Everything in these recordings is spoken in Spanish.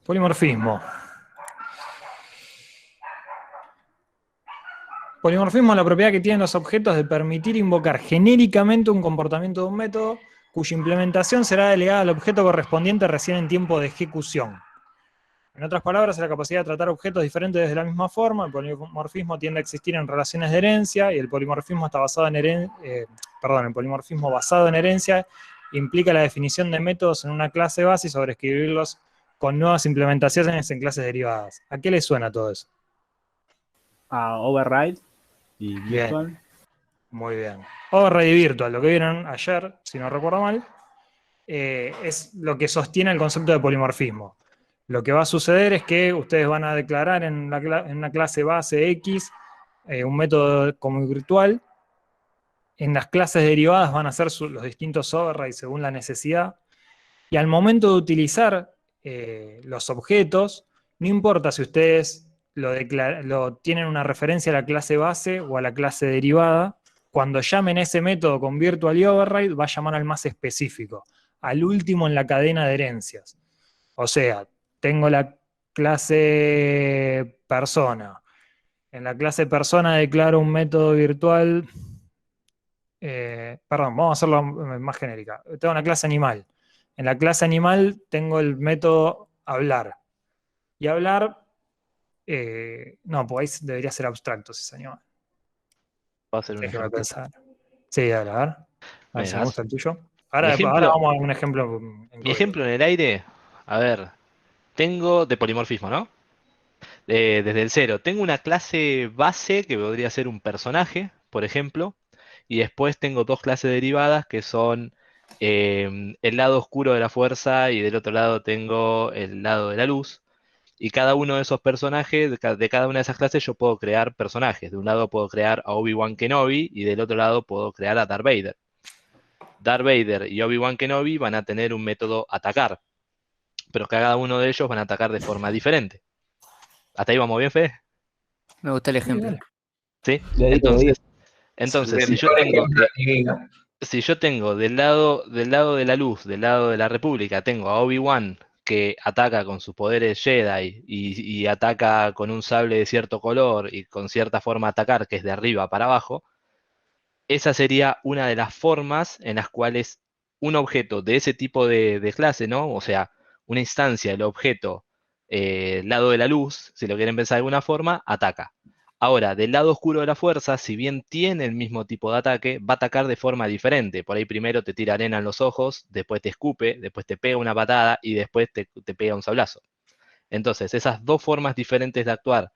Polimorfismo. Polimorfismo es la propiedad que tienen los objetos de permitir invocar genéricamente un comportamiento de un método cuya implementación será delegada al objeto correspondiente recién en tiempo de ejecución. En otras palabras, es la capacidad de tratar objetos diferentes desde la misma forma. El polimorfismo tiende a existir en relaciones de herencia y el polimorfismo está basado en el polimorfismo basado en herencia implica la definición de métodos en una clase base y sobreescribirlos con nuevas implementaciones en clases derivadas. ¿A qué le suena todo eso? A override y virtual. Bien, muy bien. Override y virtual, lo que vieron ayer, si no recuerdo mal, es lo que sostiene el concepto de polimorfismo. Lo que va a suceder es que ustedes van a declarar en una clase base X un método como virtual. En las clases derivadas van a ser los distintos overrides según la necesidad. Y al momento de utilizar los objetos, no importa si ustedes tienen una referencia a la clase base o a la clase derivada, cuando llamen ese método con virtual y override, va a llamar al más específico, al último en la cadena de herencias. O sea, tengo la clase persona. En la clase persona declaro un método virtual, perdón, vamos a hacerlo más genérica. Tengo una clase animal. En la clase animal tengo el método hablar. Y hablar, no, pues ahí debería ser abstracto si es animal. ¿Puedo hacer un Déjame ejemplo? pensar. Sí, dale, a ver. A ver si me gusta el tuyo. Ahora vamos a un ejemplo en Mi código. ejemplo en el aire, a ver, tengo de polimorfismo, ¿no? Desde el cero. Tengo una clase base que podría ser un personaje, por ejemplo, y después tengo dos clases derivadas que son el lado oscuro de la fuerza y del otro lado tengo el lado de la luz. Y cada uno de esos personajes, de cada una de esas clases, yo puedo crear personajes. De un lado puedo crear a Obi-Wan Kenobi y del otro lado puedo crear a Darth Vader. Darth Vader y Obi-Wan Kenobi van a tener un método atacar, pero cada uno de ellos van a atacar de forma diferente. ¿Hasta ahí vamos bien, Fede? Me gusta el Sí, ejemplo. dale. ¿Sí? Le digo, Entonces, el mejor ejemplo divino. si yo tengo del lado de la luz, del lado de la República, tengo a Obi-Wan que ataca con sus poderes Jedi y ataca con un sable de cierto color y con cierta forma de atacar, que es de arriba para abajo, esa sería una de las formas en las cuales un objeto de ese tipo de clase, ¿no? O sea, una instancia del objeto lado de la luz, si lo quieren pensar de alguna forma, ataca. Ahora, del lado oscuro de la fuerza, si bien tiene el mismo tipo de ataque, va a atacar de forma diferente. Por ahí primero te tira arena en los ojos, después te escupe, después te pega una patada y después te pega un sablazo. Entonces, esas dos formas diferentes de actuar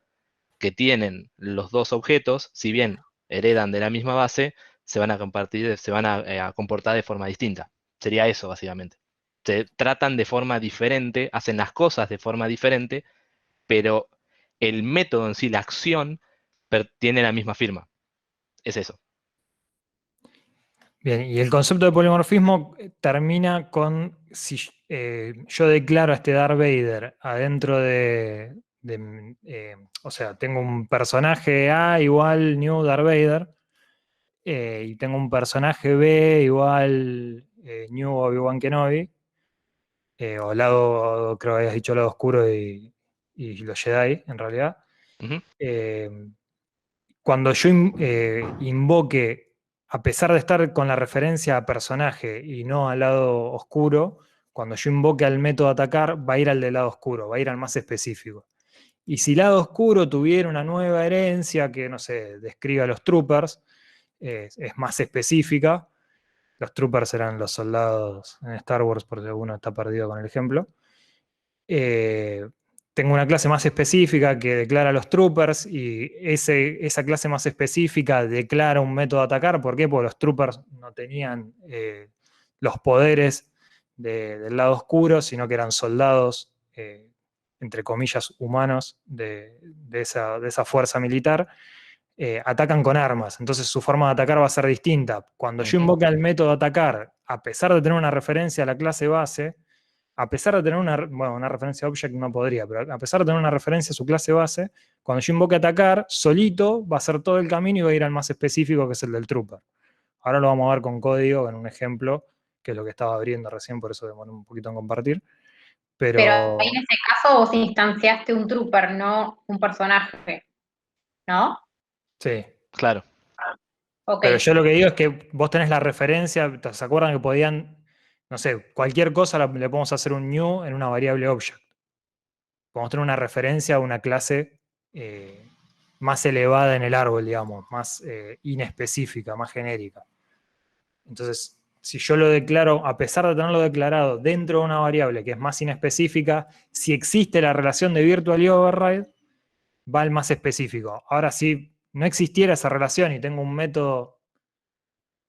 que tienen los dos objetos, si bien heredan de la misma base, se van a compartir, a comportar de forma distinta. Sería eso, básicamente. Se tratan de forma diferente, hacen las cosas de forma diferente, pero el método en sí, la acción, tiene la misma firma. Es eso. Bien, y el concepto de polimorfismo termina con si yo declaro a este Darth Vader adentro o sea, tengo un personaje A igual New Darth Vader, y tengo un personaje B igual New Obi-Wan Kenobi, o lado, creo que habías dicho lado oscuro y los Jedi, en realidad. Ujú. Cuando yo invoque, a pesar de estar con la referencia a personaje y no al lado oscuro, cuando yo invoque al método atacar, va a ir al del lado oscuro, va a ir al más específico. Y si lado oscuro tuviera una nueva herencia que, no sé, describa a los troopers, es más específica. Los troopers eran los soldados en Star Wars, por si alguno está perdido con el ejemplo. Tengo una clase más específica que declara los troopers y esa clase más específica declara un método de atacar. ¿Por qué? Porque los troopers no tenían los poderes del lado oscuro, sino que eran soldados, entre comillas, humanos de esa fuerza militar. Atacan con armas, entonces su forma de atacar va a ser distinta. Cuando yo invoque el método de atacar, a pesar de tener una referencia a la clase base, a pesar de tener una referencia a object no podría, pero a pesar de tener una referencia a su clase base, cuando yo invoque atacar, solito va a hacer todo el camino y va a ir al más específico, que es el del trooper. Ahora lo vamos a ver con código, en un ejemplo, que es lo que estaba abriendo recién, por eso demoré un poquito en compartir. Pero ahí en ese caso vos instanciaste un trooper, no un personaje, ¿no? sí. Claro. Ok. Pero yo lo que digo es que vos tenés la referencia, ¿se acuerdan que podían, no sé, cualquier cosa le podemos hacer un new en una variable object? Podemos tener una referencia a una clase más elevada en el árbol, digamos, más inespecífica, más genérica. Entonces, si yo lo declaro, a pesar de tenerlo declarado dentro de una variable que es más inespecífica, si existe la relación de virtual y override, va al más específico. Ahora, si no existiera esa relación y tengo un método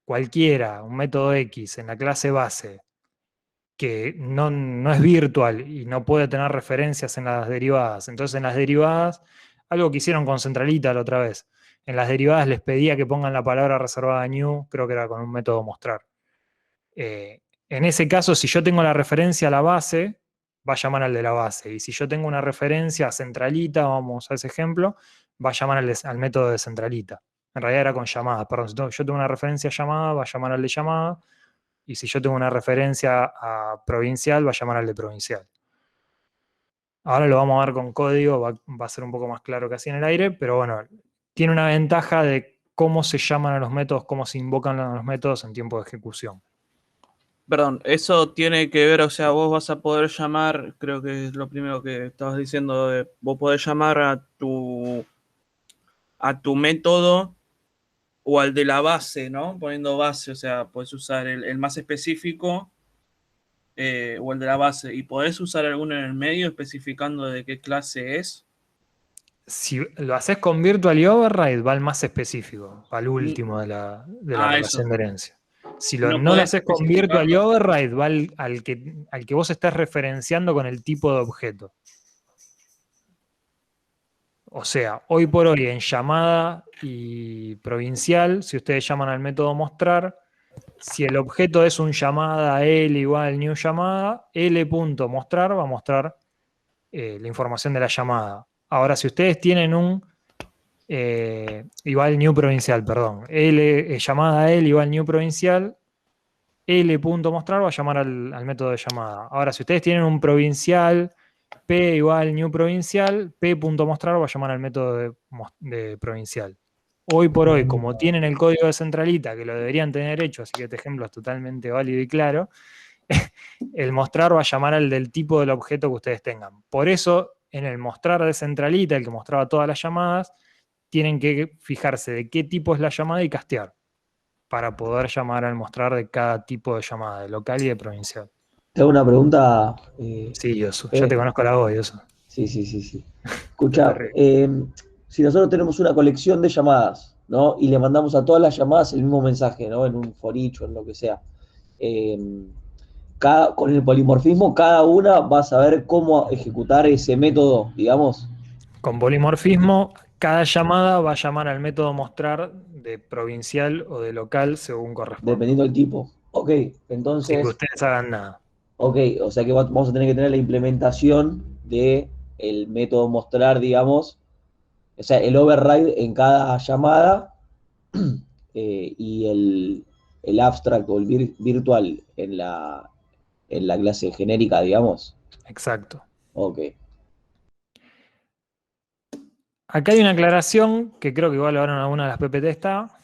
cualquiera, un método X en la clase base, que no es virtual y no puede tener referencias en las derivadas. Entonces, en las derivadas, algo que hicieron con Centralita la otra vez, en las derivadas les pedía que pongan la palabra reservada new, creo que era con un método mostrar. En ese caso, si yo tengo la referencia a la base, va a llamar al de la base. Y si yo tengo una referencia a centralita, vamos a ese ejemplo, va a llamar al método de centralita. En realidad era con llamada, perdón. Si yo tengo una referencia a llamada, va a llamar al de llamada. Y si yo tengo una referencia a provincial, va a llamar al de provincial. Ahora lo vamos a ver con código, va a ser un poco más claro que así en el aire, pero bueno, tiene una ventaja de cómo se llaman a los métodos, cómo se invocan a los métodos en tiempo de ejecución. Perdón, eso tiene que ver, o sea, vos vas a poder llamar, creo que es lo primero que estabas diciendo, vos podés llamar a tu método o al de la base, ¿no? Poniendo base, o sea, podés usar el más específico o el de la base, y podés usar alguno en el medio especificando de qué clase es. Si lo haces con virtual y override, va al más específico, va al último de la relación Eso. de herencia. Si No no lo podés haces con virtual y especificarlo. override, va al que vos estás referenciando con el tipo de objeto. O sea, hoy por hoy en llamada y provincial, si ustedes llaman al método mostrar, si el objeto es un llamada L igual new llamada, L.mostrar va a mostrar la información de la llamada. Ahora, si ustedes tienen un igual new provincial, perdón, llamada L igual new provincial, L.mostrar va a llamar al método de llamada. Ahora, si ustedes tienen un provincial, P igual new provincial, P.mostrar va a llamar al método de provincial. Hoy por hoy, como tienen el código de centralita, que lo deberían tener hecho, así que este ejemplo es totalmente válido y claro, el mostrar va a llamar al del tipo del objeto que ustedes tengan. Por eso, en el mostrar de centralita, el que mostraba todas las llamadas, tienen que fijarse de qué tipo es la llamada y castear, para poder llamar al mostrar de cada tipo de llamada, de local y de provincial. Te hago una pregunta. Sí, Yosu, ya Fede. te conozco la voz, Yosu. Sí. No te Escucha, ríes. si nosotros tenemos una colección de llamadas, ¿no? Y le mandamos a todas las llamadas el mismo mensaje, ¿no? En un for each o en lo que sea. eh, con el polimorfismo, cada una va a saber cómo ejecutar ese método, digamos. Con polimorfismo, cada llamada va a llamar al método mostrar de provincial o de local según corresponda, Dependiendo del tipo. Ok, sin que entonces, ustedes hagan nada. ok, o sea que vamos a tener que tener la implementación de el método mostrar, digamos, o sea, el override en cada llamada y el abstract o el virtual en la clase genérica, digamos. Exacto. Ok. Acá hay una aclaración que creo que igual ahora en alguna de las PPT está.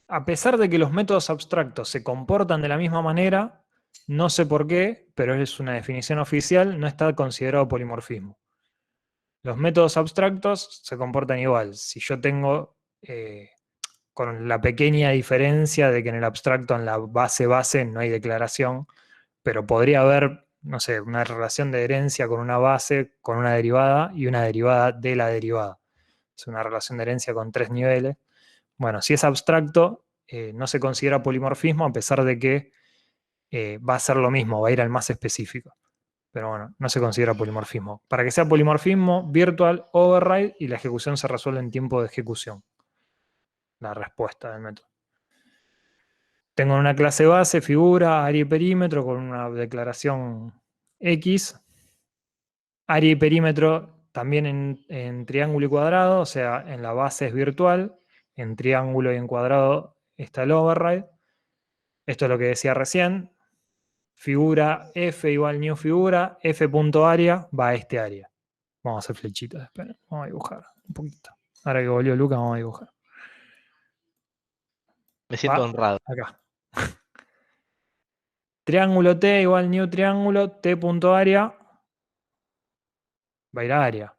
A pesar de que los métodos abstractos se comportan de la misma manera, no sé por qué, pero es una definición oficial, no está considerado polimorfismo. Los métodos abstractos se comportan igual. Si yo tengo, con la pequeña diferencia de que en el abstracto, en la base no hay declaración, pero podría haber, no sé, una relación de herencia con una base, con una derivada y una derivada de la derivada. Es una relación de herencia con 3 niveles. Bueno, si es abstracto, no se considera polimorfismo a pesar de que va a ser lo mismo, va a ir al más específico. Pero bueno, no se considera polimorfismo. Para que sea polimorfismo, virtual, override y la ejecución se resuelve en tiempo de ejecución. La respuesta del método. Tengo una clase base, figura, área y perímetro con una declaración X. Área y perímetro también en triángulo y cuadrado, o sea, en la base es virtual, en triángulo y en cuadrado está el override. Esto es lo que decía recién. figura F igual new figura, F.area va a este área. Vamos a hacer flechitas, esperen, vamos a dibujar un poquito. Ahora que volvió Lucas, vamos a dibujar. Me siento Va honrado. acá. Triángulo T igual new triángulo, T.area va a ir a área.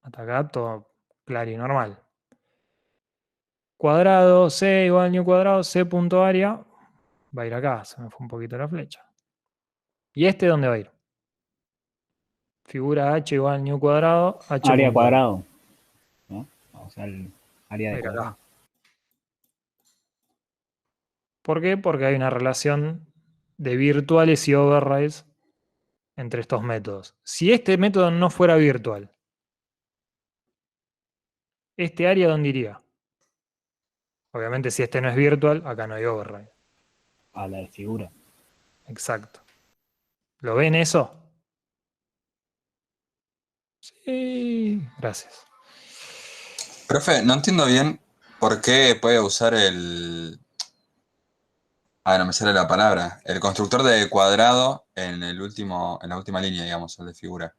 Hasta acá todo claro y normal. Cuadrado C igual new cuadrado, C.area va a ir acá. Se me fue un poquito la flecha. ¿Y este dónde va a ir? Figura H igual new cuadrado, H. Área cuadrado. ¿No? O sea, el área de Mira acá. cuadrado. ¿Por qué? Porque hay una relación de virtuales y overrides entre estos métodos. Si este método no fuera virtual, ¿este área dónde iría? Obviamente, si este no es virtual, acá no hay override. A la de figura. Exacto. ¿Lo ven eso? Sí, gracias. Profe, no entiendo bien por qué puede usar el... Ah, no me sale la palabra. El constructor de cuadrado en la última línea, digamos, el de figura.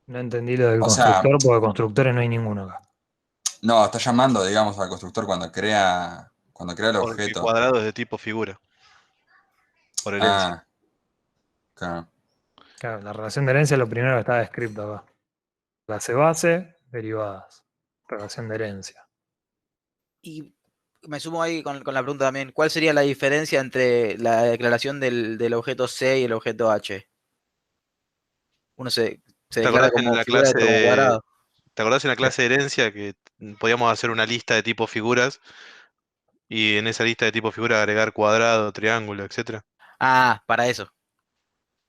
No entendí lo del O sea, constructor, porque constructores no hay ninguno acá. no, está llamando, digamos, al constructor cuando crea el Porque el objeto. cuadrado es de tipo figura. Por herencia. Ah, claro. Claro, la relación de herencia es lo primero que está descrito acá. Clase base, derivadas. Relación de herencia. Y me sumo ahí con la pregunta también. ¿Cuál sería la diferencia entre la declaración del objeto C y el objeto H? Uno se ¿Te declara acordás en como la figura y clase otro como cuadrado. ¿Te acordás en la clase de herencia que podíamos hacer una lista de tipo figuras y en esa lista de tipo figura agregar cuadrado, triángulo, etcétera? Ah, para eso.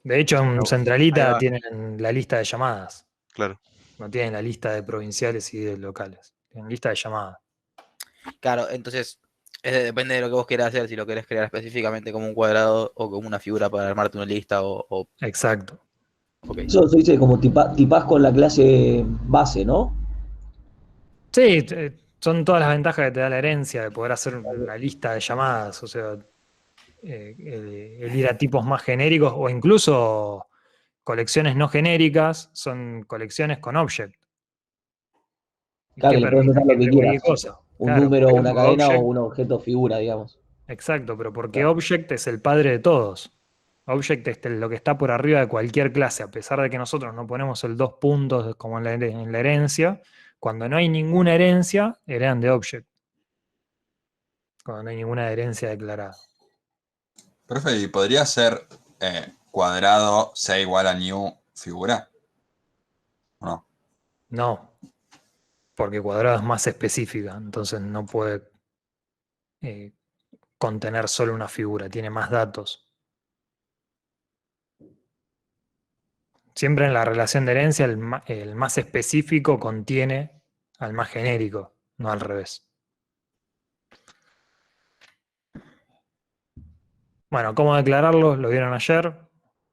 De hecho, en Ahí Centralita va. tienen la lista de llamadas. Claro. No tienen la lista de provinciales y de locales. Tienen lista de llamadas. Claro, entonces depende de lo que vos quieras hacer, si lo querés crear específicamente como un cuadrado o como una figura para armarte una lista Exacto. ok. Eso se dice como tipás con la clase base, ¿no? Sí, son todas las ventajas que te da la herencia de poder hacer una lista de llamadas. O sea, el ir a tipos más genéricos o incluso colecciones no genéricas son colecciones con object. Claro, Que que le puedes permiten meter lo que cualquier quieras. cosa. Un Claro, número, por una ejemplo, cadena o object. un objeto figura, digamos. Exacto, pero porque Claro. object es el padre de todos. Object es lo que está por arriba de cualquier clase, a pesar de que nosotros no ponemos el dos puntos como en la herencia. Cuando no hay ninguna herencia, heredan de object. Cuando no hay ninguna herencia declarada. Profe, ¿y podría ser cuadrado C igual a new figura? ¿O no? No, porque cuadrado es más específica, entonces no puede contener solo una figura, tiene más datos. Siempre en la relación de herencia el más específico contiene al más genérico, no al revés. Bueno, ¿cómo declararlo? Lo vieron ayer.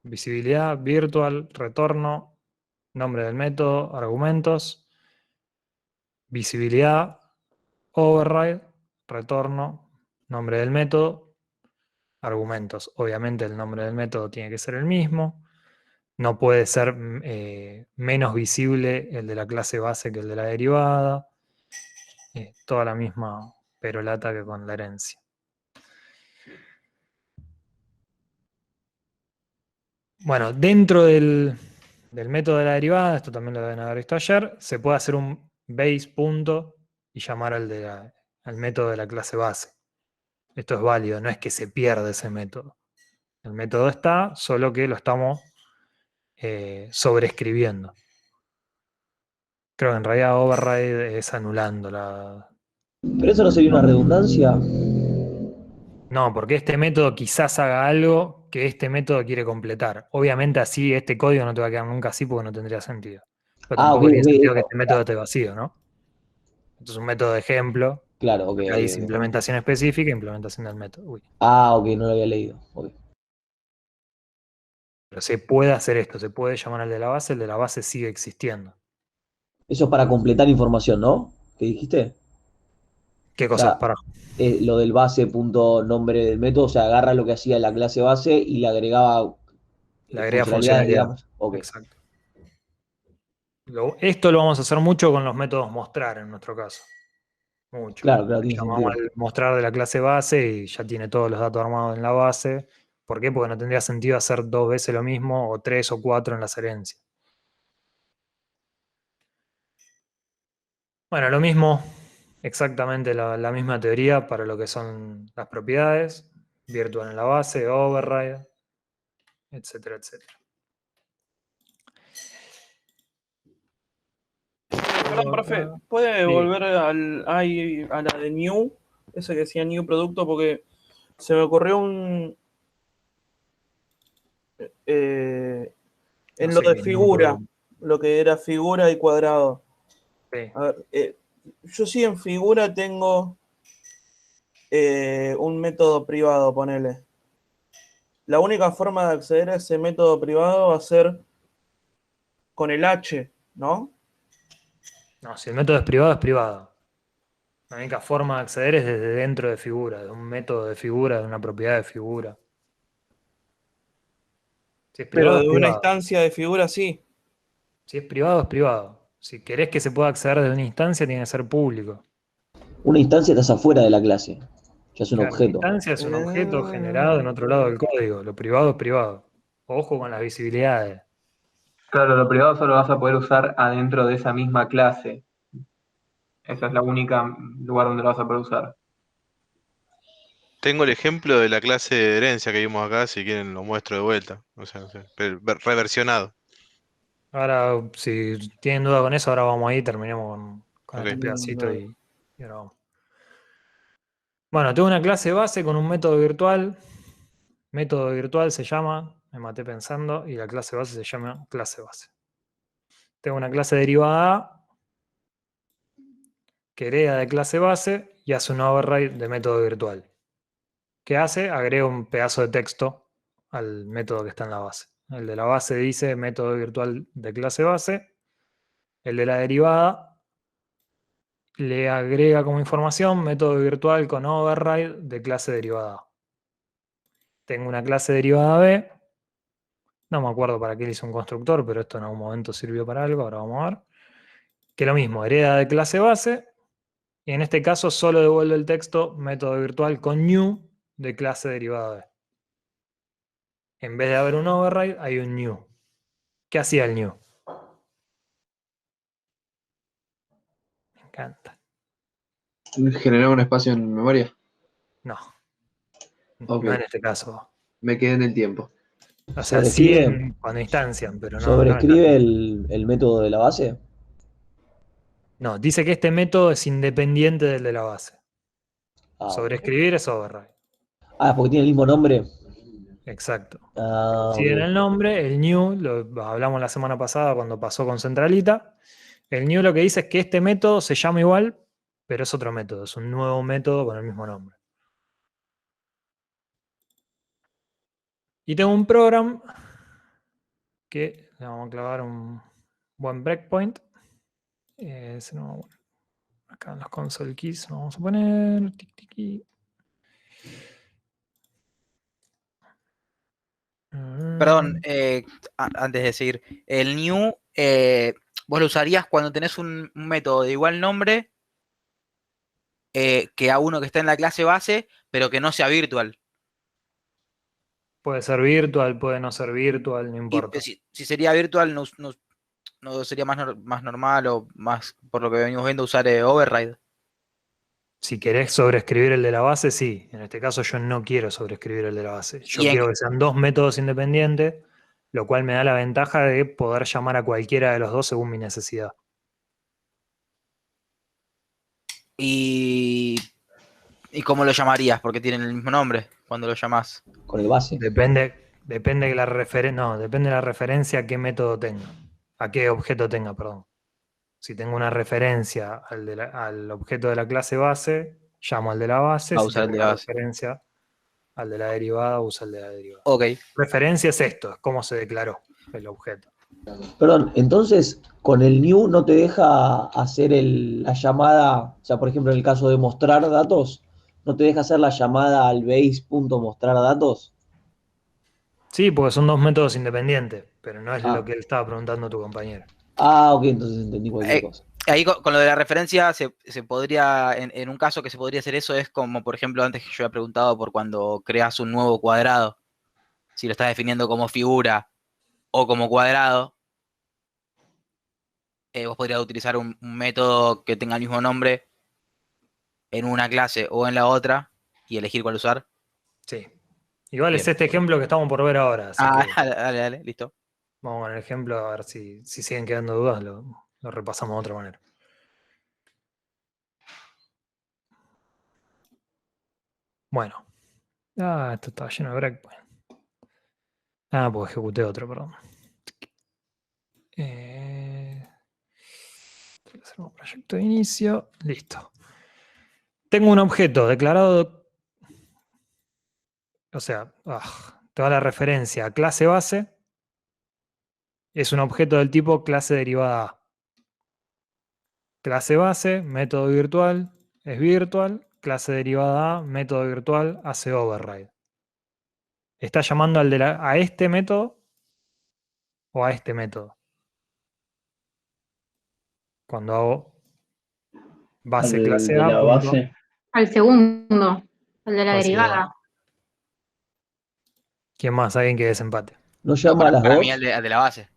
Visibilidad, virtual, retorno, nombre del método, argumentos, visibilidad, override, retorno, nombre del método, argumentos. Obviamente el nombre del método tiene que ser el mismo. No puede ser menos visible el de la clase base que el de la derivada. Toda la misma perolata que con la herencia. Bueno, dentro del método de la derivada, esto también lo deben haber visto ayer, se puede hacer un base punto y llamar al método de la clase base. Esto es válido, no es que se pierda ese método. El método está, solo que lo estamos sobreescribiendo. Creo que en realidad override es anulando la... Pero eso no sería una redundancia. No, porque este método quizás haga algo que este método quiere completar. Obviamente así este código no te va a quedar nunca así porque no tendría sentido. Pero Ah, ok, tampoco tiene sentido que ok. este método esté vacío, ¿no? Esto es un método de ejemplo. Claro, ok, Acá ok, dice ok. implementación específica, implementación del método. Uy. Ah, ok, no lo había leído. Ok. Pero se puede hacer esto, se puede llamar al de la base, el de la base sigue existiendo. Eso es para completar información, ¿no? ¿Qué dijiste? ¿Qué O cosa? sea, Para. lo del base.nombre del método, o sea, agarra lo que hacía la clase base y le agregaba Le agrega funcionalidades, funcionalidad. digamos. Ok. Exacto. Esto lo vamos a hacer mucho con los métodos mostrar en nuestro caso. Mucho. Claro, claro, tiene Llamamos sentido. al mostrar de la clase base y ya tiene todos los datos armados en la base. ¿Por qué? Porque no tendría sentido hacer 2 veces lo mismo o 3 o 4 en las herencias. Bueno, lo mismo, exactamente la misma teoría para lo que son las propiedades, virtual en la base, override, etcétera, etcétera. Perdón, profe, ¿puede Sí. volver a la de New? Esa que decía New Producto, porque se me ocurrió un. En No lo sé de qué es ningún figura, producto. lo que era figura y cuadrado. Sí. A ver, yo sí en figura tengo un método privado, ponele. La única forma de acceder a ese método privado va a ser con el H, ¿no? No, si el método es privado, es privado. La única forma de acceder es desde dentro de figura, de un método de figura, de una propiedad de figura. Si es Pero privado, es de una privado. instancia de figura sí. Si es privado, es privado. Si querés que se pueda acceder desde una instancia, tiene que ser público. Una instancia estás afuera de la clase. Ya es un Claro, una objeto. instancia es un objeto generado en otro lado del código. Lo privado es privado. Ojo con las visibilidades. Claro, lo privado solo vas a poder usar adentro de esa misma clase. Esa es la única lugar donde lo vas a poder usar. Tengo el ejemplo de la clase de herencia que vimos acá, si quieren lo muestro de vuelta. O sea, reversionado. Ahora, si tienen duda con eso, ahora vamos ahí, terminemos con Ok. este pedacito y ahora vamos. Bueno, tengo una clase base con un método virtual. Método virtual se llama, me maté pensando, y la clase base se llama clase base. Tengo una clase derivada A que hereda de clase base y hace un override de método virtual. ¿Qué hace? Agrega un pedazo de texto al método que está en la base. El de la base dice método virtual de clase base. El de la derivada le agrega como información método virtual con override de clase derivada. Tengo una clase derivada B. No me acuerdo para qué le hice un constructor, pero esto en algún momento sirvió para algo, ahora vamos a ver. Que lo mismo, hereda de clase base. Y en este caso solo devuelve el texto método virtual con new de clase derivada B. En vez de haber un override, hay un new. ¿Qué hacía el new? Me encanta. ¿Generar un espacio en memoria? No, Ok. no en este caso. Me quedé en el tiempo. O sea, sí ¿Sobrescribe, cuando instancian, pero no. sobrescribe el método de la base? No, dice que este método es independiente del de la base. Ah, Sobreescribir es override. porque tiene el mismo nombre. Exacto. Ah, Coinciden ok. el nombre, el new, lo hablamos la semana pasada cuando pasó con Centralita. El new lo que dice es que este método se llama igual, pero es otro método, es un nuevo método con el mismo nombre. Y tengo un program que le vamos a clavar un buen breakpoint. Acá en los console keys lo vamos a poner. Tic, tic, Perdón, antes de seguir, el new, vos lo usarías cuando tenés un método de igual nombre que a uno que está en la clase base, pero que no sea virtual. Puede ser virtual, puede no ser virtual, no Y importa. si sería virtual, no sería más normal o más, por lo que venimos viendo, usar override. Si querés sobreescribir el de la base, sí. En este caso yo no quiero sobreescribir el de la base. Yo Y en- quiero que sean dos métodos independientes, lo cual me da la ventaja de poder llamar a cualquiera de los dos según mi necesidad. ¿Y cómo lo llamarías? Porque tienen el mismo nombre cuando lo llamás. Con el base. Depende de la referencia a qué método tenga, a qué objeto tenga, perdón. Si tengo una referencia al objeto de la clase base, llamo al de la base. Va a Si usar tengo el de una la base. referencia al de la derivada, uso el de la derivada. Ok. Referencia es esto, es cómo se declaró el objeto. Perdón, entonces con el new no te deja hacer la llamada, o sea, por ejemplo, en el caso de mostrar datos, no te deja hacer la llamada al base.mostrar datos. Sí, porque son dos métodos independientes, pero no es Ah, lo que él estaba preguntando a tu compañero. ok, entonces entendí cualquier cosa. Ahí con lo de la referencia se podría, en un caso que se podría hacer eso es como, por ejemplo, antes que yo había preguntado por cuando creas un nuevo cuadrado, si lo estás definiendo como figura o como cuadrado, vos podrías utilizar un método que tenga el mismo nombre en una clase o en la otra y elegir cuál usar. Sí. Igual es Bien. este ejemplo que estamos por ver ahora, así que Dale, listo. vamos con el ejemplo a ver si siguen quedando dudas, lo repasamos de otra manera. Bueno. Esto estaba lleno de breakpoint. Pues ejecuté otro, perdón. Hacer un proyecto de inicio. Listo. Tengo un objeto declarado. O sea, toda la referencia a clase base es un objeto del tipo clase derivada A. Clase base, método virtual, es virtual. Clase derivada A, método virtual, hace override. ¿Está llamando a este método o a este método? Cuando hago base Al clase de A. la base. Al segundo, al de la ¿Cuál sería? derivada. ¿Quién más? Alguien que desempate. ¿No No, llama a las para mí al dos? de la base.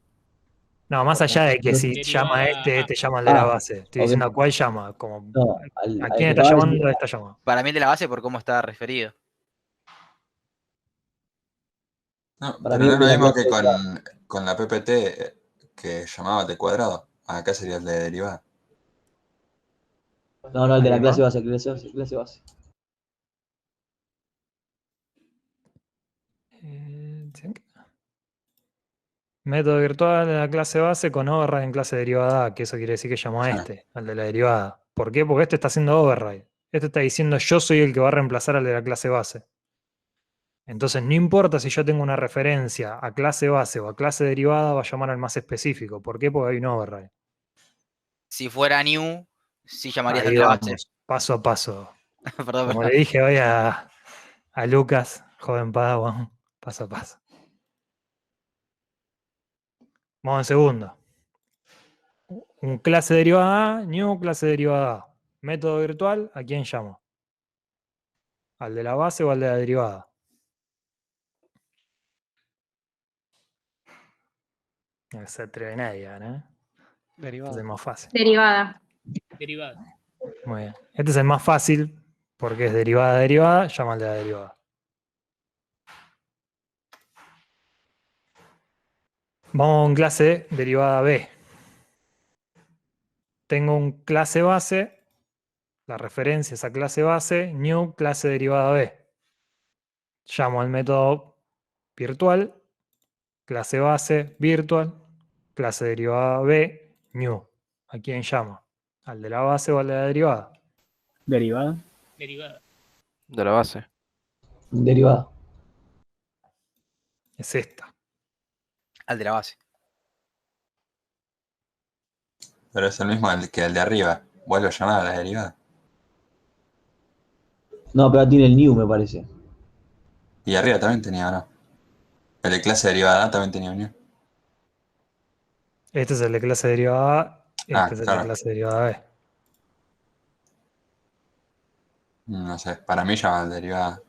No, más allá de que No, si llama a este llama al de la base. Estoy ok. diciendo a cuál llama. Como, No, ¿a al quién que está acaba de llamando decir. esta llamada? Para mí el de la base por cómo está referido. No, Para pero mí no el es de lo la mismo clase que derivada. con la PPT que llamaba de cuadrado. Acá sería el de derivada. No, el de la ¿Alguien más? clase base, clase base. Método virtual de la clase base con override en clase derivada A, que eso quiere decir que llamó a Ajá. este, al de la derivada. ¿Por qué? Porque este está haciendo override. Este está diciendo yo soy el que va a reemplazar al de la clase base. Entonces no importa si yo tengo una referencia a clase base o a clase derivada, va a llamar al más específico. ¿Por qué? Porque hay un override. Si fuera new, sí llamarías al Ahí de la base. vamos, paso a paso. Perdón, Como perdón. le dije hoy a Lucas, joven Padawan, paso a paso. Vamos en segundo. Un clase derivada A, new clase derivada A. Método virtual, ¿a quién llamo? ¿Al de la base o al de la derivada? No se atreve nadie, ¿no? Este es el más fácil. Derivada. Muy bien. Este es el más fácil porque es derivada de derivada, llama al de la derivada. Vamos con clase derivada B. Tengo un clase base, la referencia es a clase base, new clase derivada B. Llamo al método virtual, clase base, virtual, clase derivada B, new. ¿A quién llamo? ¿Al de la base o al de la derivada? Derivada. De la base. Derivada. Es esta. Al de la base. Pero es el mismo que el de arriba. Vuelvo a llamar a la derivada. No, pero tiene el new, me parece. Y arriba también tenía, ¿o no? El de clase derivada A también tenía unión. Este es el de clase derivada A, este es el de Claro. clase derivada B. No sé, para mí llama al derivada.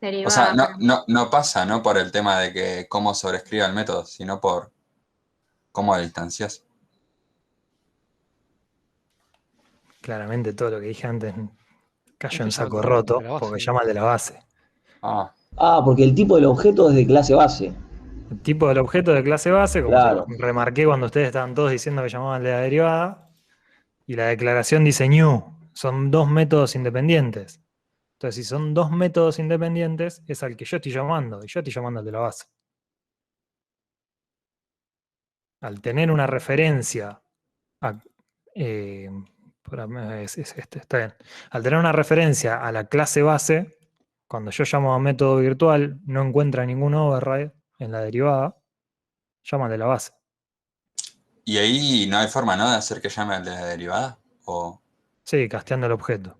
Derivada. O sea, para mí. no pasa, ¿no? Por el tema de que cómo sobrescriba el método, sino por cómo lo distancias. Claramente todo lo que dije antes cayó en Este llama saco al roto de la base, porque ¿no? llama al de la base. Porque el tipo del objeto es de clase base. El tipo del objeto de clase base, como Claro. se remarqué cuando ustedes estaban todos diciendo que llamaban de la derivada, y la declaración dice new. Son dos métodos independientes. Entonces, si son dos métodos independientes, es al que yo estoy llamando, y yo estoy llamando al de la base. Al tener una referencia a, es este, está bien. Al tener una referencia a la clase base, cuando yo llamo a método virtual, no encuentra ningún override en la derivada, llama al de la base. Y ahí no hay forma, ¿no? De hacer que llame al de la derivada. O... Sí, casteando el objeto.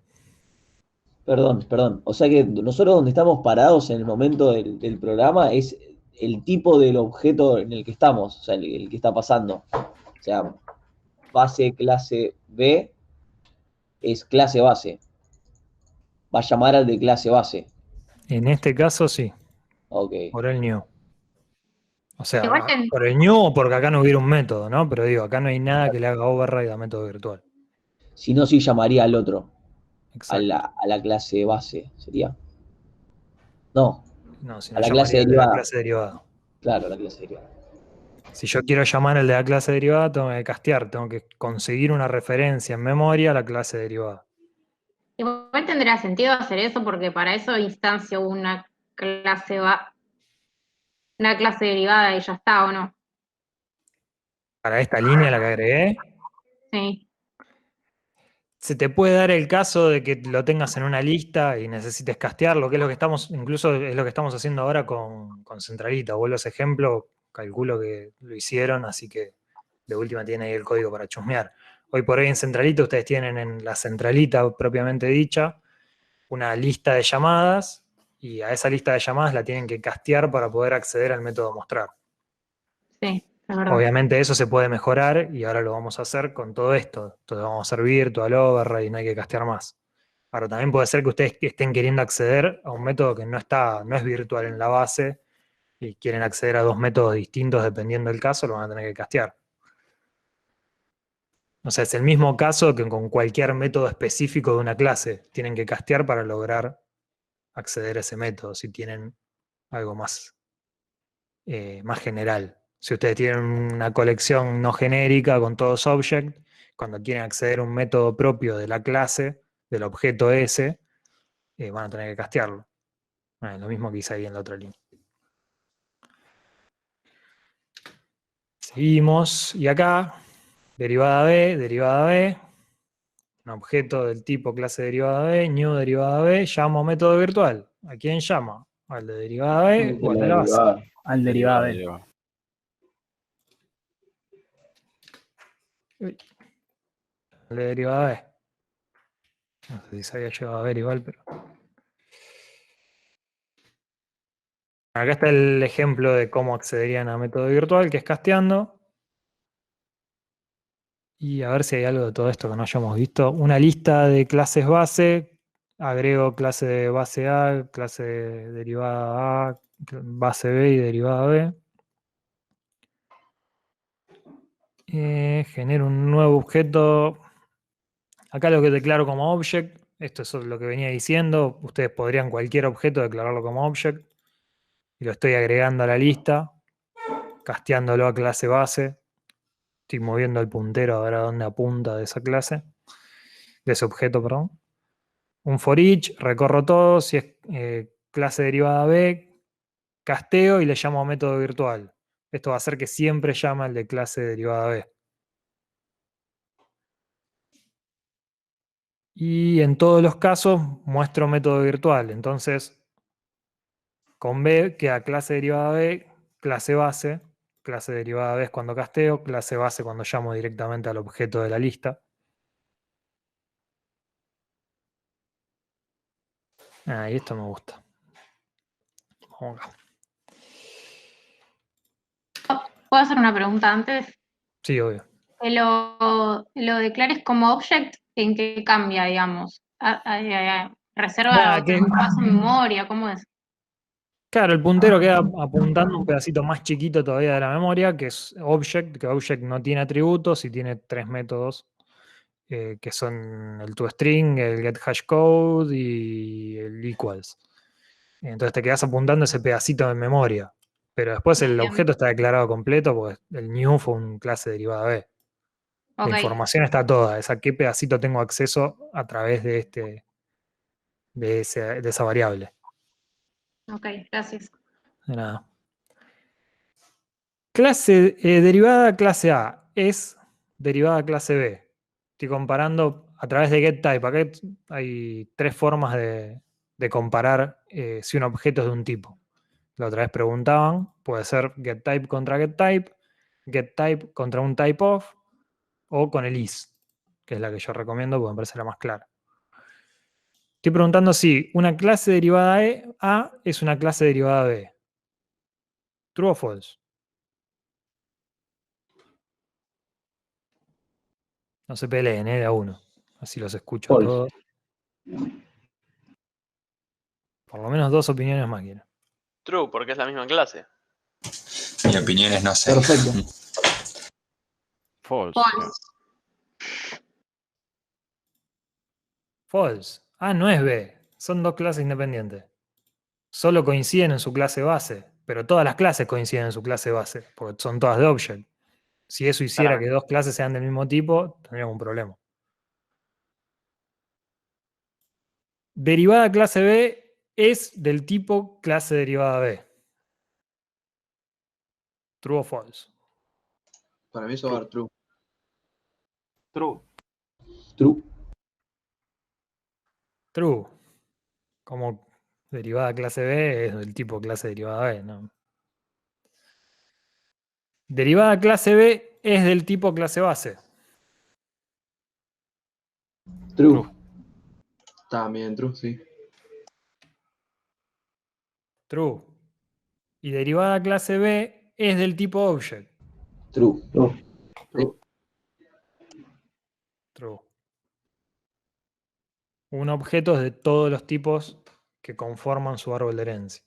Perdón. O sea que nosotros donde estamos parados en el momento del programa es el tipo del objeto en el que estamos, o sea, el que está pasando. O sea, base clase B es clase base. Va a llamar al de clase base. En este caso, sí, Ok. por el new. O sea, Igual ten- por el new o porque acá no hubiera un método, ¿no? Pero digo, acá no hay nada que le haga override a método virtual. Si no, sí llamaría al otro, a Exacto. la clase base, ¿sería? No, No, si a no la clase llamaría al de la derivada. clase derivada. Claro, la clase derivada. Si yo quiero llamar al de la clase derivada, tengo que castear, tengo que conseguir una referencia en memoria a la clase derivada. Igual tendría sentido hacer eso porque para eso instancio una clase derivada y ya está, ¿o no? Para esta línea la que agregué, Sí. se te puede dar el caso de que lo tengas en una lista y necesites castearlo, que es lo que estamos, incluso es lo que estamos haciendo ahora con Centralita. Vuelvo a ese ejemplo, calculo que lo hicieron, así que de última tiene ahí el código para chusmear. Hoy por hoy en Centralita ustedes tienen en la Centralita propiamente dicha una lista de llamadas y a esa lista de llamadas la tienen que castear para poder acceder al método mostrar. Sí, es verdad. Obviamente eso se puede mejorar y ahora lo vamos a hacer con todo esto. Entonces vamos a hacer virtual override y no hay que castear más. Ahora también puede ser que ustedes estén queriendo acceder a un método que no es virtual en la base y quieren acceder a dos métodos distintos dependiendo del caso, lo van a tener que castear. O sea, es el mismo caso que con cualquier método específico de una clase. Tienen que castear para lograr acceder a ese método, si tienen algo más, más general. Si ustedes tienen una colección no genérica con todos object, cuando quieren acceder a un método propio de la clase, del objeto ese, van a tener que castearlo. Lo mismo que hice ahí en la otra línea. Seguimos, y acá, derivada B, un objeto del tipo clase derivada B, new derivada B, llamo método virtual. ¿A quién llama? ¿Al de derivada B o al de la base? Al derivado B. Uy. Al de derivada B. No sé si se había llegado a ver igual, pero... Acá está el ejemplo de cómo accederían a método virtual, que es casteando. Y a ver si hay algo de todo esto que no hayamos visto. Una lista de clases base. Agrego clase de base A, clase de derivada A, base B y derivada B. Genero un nuevo objeto. Acá lo que declaro como object. Esto es lo que venía diciendo. Ustedes podrían cualquier objeto declararlo como object. Y lo estoy agregando a la lista. Casteándolo a clase base. Estoy moviendo el puntero a ver a dónde apunta de esa clase, de ese objeto, perdón. Un for each, recorro todo, si es clase derivada B, casteo y le llamo método virtual. Esto va a hacer que siempre llame al de clase derivada B. Y en todos los casos muestro método virtual. Entonces, con B queda clase derivada B, clase base. Clase derivada B es cuando casteo, clase base cuando llamo directamente al objeto de la lista. Y esto me gusta. Vamos acá. ¿Puedo hacer una pregunta antes? Sí, obvio. Que lo declares como object, ¿en qué cambia, digamos? ¿Reserva otro espacio en memoria? ¿Cómo es? Claro, el puntero queda apuntando un pedacito más chiquito todavía de la memoria, que es object, que object no tiene atributos y tiene tres métodos, que son el toString, el getHashCode y el equals. Entonces te quedas apuntando ese pedacito de memoria. Pero después el Bien. objeto está declarado completo, porque el new fue un clase derivada B. Ok. La información está toda, es a qué pedacito tengo acceso a través de esa variable. Ok, gracias. De nada. Clase derivada clase A es derivada clase B. Estoy comparando a través de getType. Acá hay tres formas de comparar si un objeto es de un tipo. La otra vez preguntaban, puede ser getType contra getType, getType contra un typeof o con el is, que es la que yo recomiendo porque me parece la más clara. Estoy preguntando si una clase derivada A es una clase derivada B. ¿True o false? No se peleen, de a uno. Así los escucho a False. todos. Por lo menos 2 opiniones más quiero. True, porque es la misma clase. Mi opinión es no sé. Perfecto. False. False. False. Ah, no es B. Son 2 clases independientes. Solo coinciden en su clase base. Pero todas las clases coinciden en su clase base. Porque son todas de object. Si eso hiciera que 2 clases sean del mismo tipo, tendríamos un problema. Derivada clase B es del tipo clase derivada B. ¿True o false? Para mí eso va a dar true. True. True. True. Como derivada clase B es del tipo clase derivada B, ¿no? Derivada clase B es del tipo clase base. True. También true, sí. True. Y derivada clase B es del tipo object. True. True. True. Un objeto es de todos los tipos que conforman su árbol de herencia.